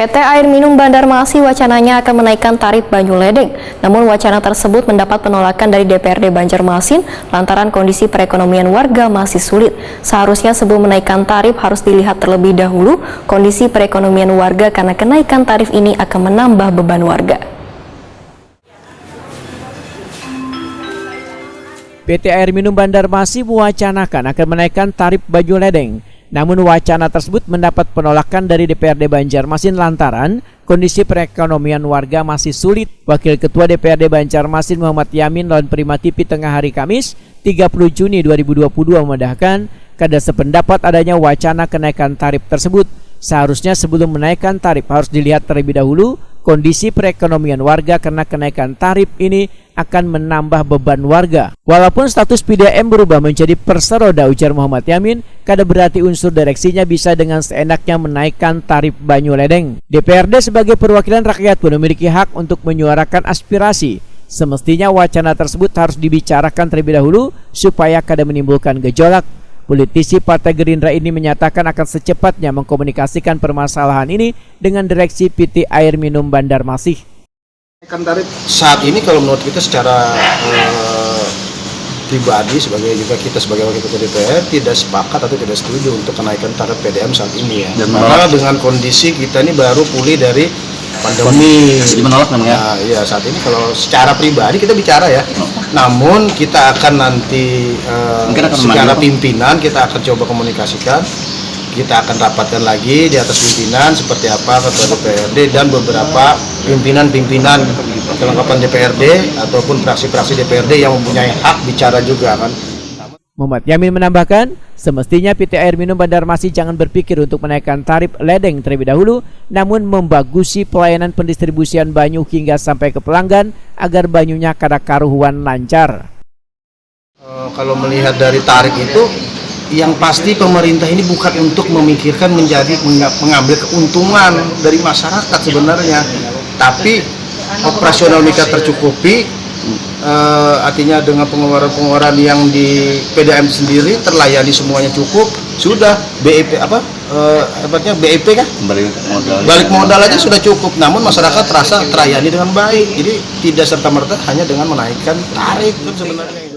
PT Air Minum Banjarmasin wacananya akan menaikkan tarif Banyuledeng. Namun wacana tersebut mendapat penolakan dari DPRD Banjarmasin lantaran kondisi perekonomian warga masih sulit. Seharusnya sebelum menaikkan tarif harus dilihat terlebih dahulu kondisi perekonomian warga karena kenaikan tarif ini akan menambah beban warga. PT Air Minum Banjarmasin mewacanakan akan menaikkan tarif Banyuledeng. Namun wacana tersebut mendapat penolakan dari DPRD Banjarmasin lantaran kondisi perekonomian warga masih sulit. Wakil Ketua DPRD Banjarmasin Muhammad Yamin lawan Prima TV tengah hari Kamis 30 Juni 2022 memendahkan kada sependapat adanya wacana kenaikan tarif tersebut. Seharusnya sebelum menaikkan tarif harus dilihat terlebih dahulu kondisi perekonomian warga karena kenaikan tarif ini akan menambah beban warga. Walaupun status PDAM berubah menjadi perseroda, ujar Muhammad Yamin, kada berarti unsur direksinya bisa dengan seenaknya menaikkan tarif Banyuledeng. DPRD sebagai perwakilan rakyat pun memiliki hak untuk menyuarakan aspirasi. Semestinya wacana tersebut harus dibicarakan terlebih dahulu supaya kada menimbulkan gejolak. Politisi Partai Gerindra ini menyatakan akan secepatnya mengkomunikasikan permasalahan ini dengan direksi PT Air Minum Banjarmasin. Kenaikan tarif saat ini kalau menurut kita secara pribadi sebagai juga kita sebagai wakil ketua DPR tidak sepakat atau tidak setuju untuk kenaikan tarif PDAM saat ini ya. Karena dengan kondisi kita ini baru pulih dari pandemi. Jadi menolak namanya? Nah, ya saat ini kalau secara pribadi kita bicara ya. Namun kita akan nanti secara pimpinan kita akan coba komunikasikan. Kita akan rapatkan lagi di atas pimpinan seperti apa ketua DPRD dan beberapa pimpinan-pimpinan kelengkapan DPRD ataupun fraksi-fraksi DPRD yang mempunyai hak bicara juga kan. Muhammad Yamin menambahkan, semestinya PT Air Minum Banjarmasin jangan berpikir untuk menaikkan tarif ledeng terlebih dahulu, namun membagusi pelayanan pendistribusian banyu hingga sampai ke pelanggan agar banyunya kada karuhuan lancar. Kalau melihat dari tarif itu, yang pasti pemerintah ini bukan untuk memikirkan mengambil keuntungan dari masyarakat sebenarnya, tapi operasional mereka tercukupi. Artinya dengan pengeluaran yang di PDAM sendiri terlayani semuanya cukup, sudah BEP BEP kan balik modal aja sudah cukup, namun masyarakat terasa terlayani dengan baik, jadi tidak serta-merta hanya dengan menaikkan tarif kan sebenarnya.